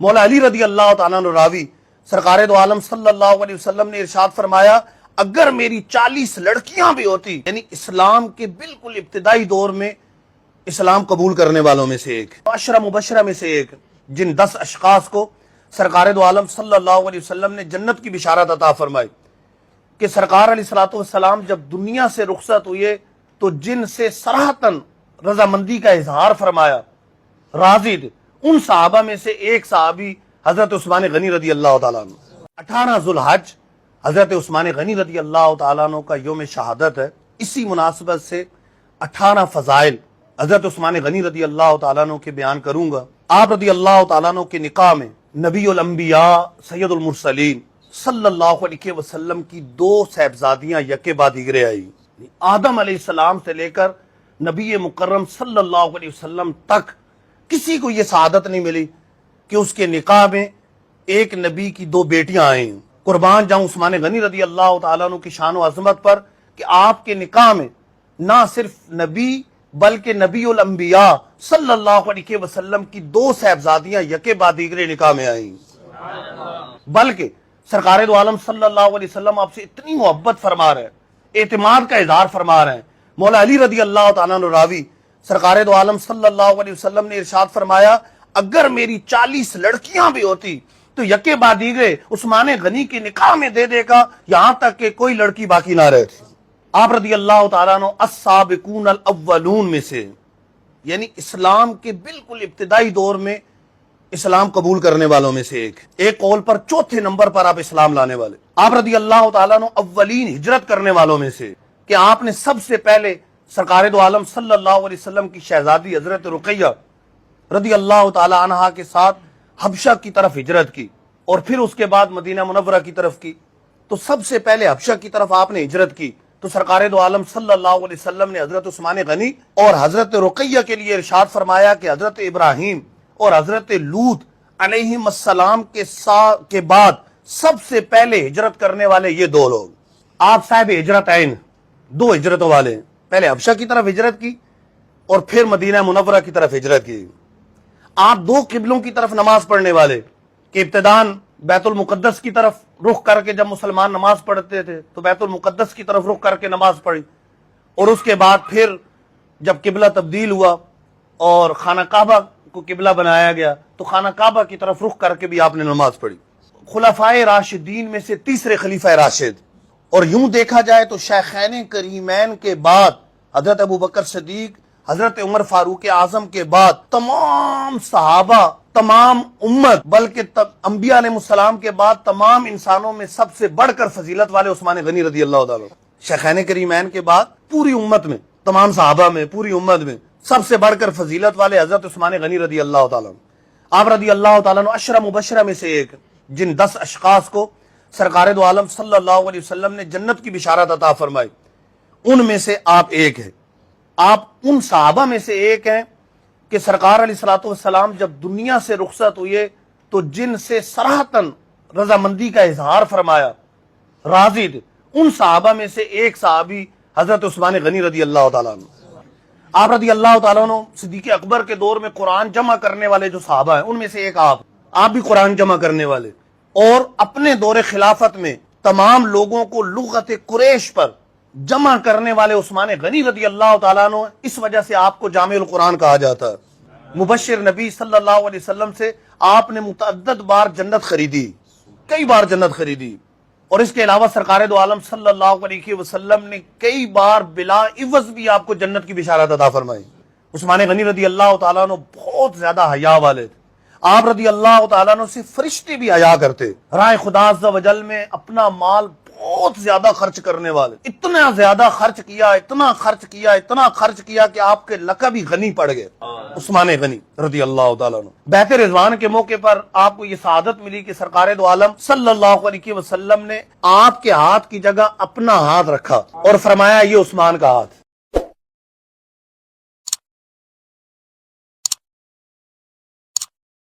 مولا علی رضی اللہ تعالیٰ عنہ راوی سرکار دو عالم صلی اللہ علیہ وسلم نے ارشاد فرمایا، اگر میری 40 لڑکیاں بھی ہوتی، یعنی اسلام کے بالکل ابتدائی دور میں اسلام قبول کرنے والوں میں سے ایک، عشرہ مبشرہ میں سے ایک، جن 10 اشخاص کو سرکار دو عالم صلی اللہ علیہ وسلم نے جنت کی بشارت عطا فرمائی کہ سرکار علیہ الصلوۃ والسلام جب دنیا سے رخصت ہوئے تو جن سے صراحتاً رضامندی کا اظہار فرمایا، راضی تھے، ان صحابہ میں سے ایک صحابی حضرت عثمان غنی رضی اللہ تعالیٰ عنہ۔ 18 ذوالحج حضرت عثمان غنی رضی اللہ تعالیٰ عنہ کا یوم شہادت ہے۔ اسی مناسبت سے 18 فضائل حضرت عثمان غنی رضی اللہ تعالیٰ عنہ کے بیان کروں گا۔ آپ رضی اللہ تعالیٰ عنہ کے نکاح میں نبی الانبیاء سید المرسلین صلی اللہ علیہ وسلم کی 2 صاحبزادیاں یکے بعد دیگرے آئی۔ آدم علیہ السلام سے لے کر نبی مکرم صلی اللہ علیہ وسلم تک کسی کو یہ سعادت نہیں ملی کہ اس کے نکاح میں ایک نبی کی 2 بیٹیاں آئیں۔ قربان جاؤں عثمان غنی رضی اللہ تعالیٰ عنہ کی شان و عظمت پر کہ آپ کے نکاح میں نہ صرف نبی بلکہ نبی الانبیاء صلی اللہ علیہ وسلم کی 2 صاحبزادیاں یکے بعد دیگرے نکاح میں آئیں، بلکہ سرکار دو عالم صلی اللہ علیہ وسلم آپ سے اتنی محبت فرما رہے ہیں، اعتماد کا اظہار فرما رہے ہیں۔ مولا علی رضی اللہ تعالیٰ عنہ راوی سرکار دو عالم صلی اللہ علیہ وسلم نے ارشاد فرمایا، اگر میری 40 لڑکیاں بھی ہوتی تو یکے بعد دیگرے عثمان غنی کے نکاح میں دے دے گا، یہاں تک کہ کوئی لڑکی باقی نہ رہتی۔ آپ رضی اللہ تعالیٰ عنہ السابقون الاولون میں سے، یعنی اسلام کے بالکل ابتدائی دور میں اسلام قبول کرنے والوں میں سے ایک قول پر 4تھے نمبر پر آپ اسلام لانے والے۔ آپ رضی اللہ تعالیٰ عنہ اولین ہجرت کرنے والوں میں سے کہ آپ نے سب سے پہلے سرکار دو عالم صلی اللہ علیہ وسلم کی شہزادی حضرت رقیہ رضی اللہ تعالی عنہا کے ساتھ حبشہ کی طرف ہجرت کی، اور پھر اس کے بعد مدینہ منورہ کی طرف کی۔ تو سب سے پہلے حبشہ کی طرف آپ نے ہجرت کی تو سرکار دو عالم صلی اللہ علیہ وسلم نے حضرت عثمان غنی اور حضرت رقیہ کے لیے ارشاد فرمایا کہ حضرت ابراہیم اور حضرت لوط علیہ السلام کے بعد سب سے پہلے ہجرت کرنے والے یہ 2 لوگ۔ آپ صاحب ہجرت عین، 2 ہجرتوں والے ہیں، پہلے حبشہ کی طرف ہجرت کی اور پھر مدینہ منورہ کی طرف ہجرت کی۔ آپ 2 قبلوں کی طرف نماز پڑھنے والے کہ ابتداً بیت المقدس کی طرف رخ کر کے جب مسلمان نماز پڑھتے تھے تو بیت المقدس کی طرف رخ کر کے نماز پڑھی، اور اس کے بعد پھر جب قبلہ تبدیل ہوا اور خانہ کعبہ کو قبلہ بنایا گیا تو خانہ کعبہ کی طرف رخ کر کے بھی آپ نے نماز پڑھی۔ خلفائے راشدین میں سے تیسرے خلیفہ راشد، اور یوں دیکھا جائے تو شیخین کریمین کے بعد حضرت ابوبکر صدیق، حضرت عمر فاروق اعظم کے بعد تمام صحابہ، تمام امت، بلکہ انبیاء علیہ السلام کے بعد تمام انسانوں میں سب سے بڑھ کر فضیلت والے عثمان غنی رضی اللہ تعالیٰ۔ شیخین کریمین کے بعد پوری امت میں، تمام صحابہ میں، پوری امت میں سب سے بڑھ کر فضیلت والے حضرت عثمان غنی رضی اللہ تعالیٰ۔ آپ رضی اللہ تعالیٰ عنہ عشرہ مبشرہ میں سے ایک، جن 10 اشخاص کو سرکار دو عالم صلی اللہ علیہ وسلم نے جنت کی بشارت عطا فرمائی، ان میں سے آپ ایک ہیں۔ آپ ان صحابہ میں سے ایک ہیں کہ سرکار علیہ الصلوۃ والسلام جب دنیا سے رخصت ہوئے تو جن سے صراحتاً رضامندی کا اظہار فرمایا، راضی تھے، ان صحابہ میں سے ایک صحابی حضرت عثمان غنی رضی اللہ تعالیٰ عنہ۔ آپ رضی اللہ تعالیٰ عنہ صدیق اکبر کے دور میں قرآن جمع کرنے والے جو صحابہ ہیں ان میں سے ایک آپ بھی قرآن جمع کرنے والے، اور اپنے دور خلافت میں تمام لوگوں کو لغت قریش پر جمع کرنے والے عثمان غنی رضی اللہ تعالیٰ عنہ، اس وجہ سے آپ کو جامع القرآن کہا جاتا ہے۔ مبشر نبی صلی اللہ علیہ وسلم سے آپ نے متعدد بار جنت خریدی، کئی بار جنت خریدی، اور اس کے علاوہ سرکار دو عالم صلی اللہ علیہ وسلم نے کئی بار بلا عوض بھی آپ کو جنت کی بشارت عطا فرمائی۔ عثمان غنی رضی اللہ تعالیٰ عنہ بہت زیادہ حیا والے تھے۔ آپ رضی اللہ تعالیٰ عنہ سے فرشتے بھی حیا کرتے، راہ خدا عز و جل میں اپنا مال بہت زیادہ خرچ کرنے والے، اتنا زیادہ خرچ کیا، اتنا خرچ کیا، اتنا خرچ کیا کہ آپ کے لقب ہی غنی پڑ گئے، عثمان غنی رضی اللہ تعالیٰ عنہ۔ بیعت رضوان کے موقع پر آپ کو یہ سعادت ملی کہ سرکار دو عالم صلی اللہ علیہ وسلم نے آپ کے ہاتھ کی جگہ اپنا ہاتھ رکھا اور فرمایا یہ عثمان کا ہاتھ۔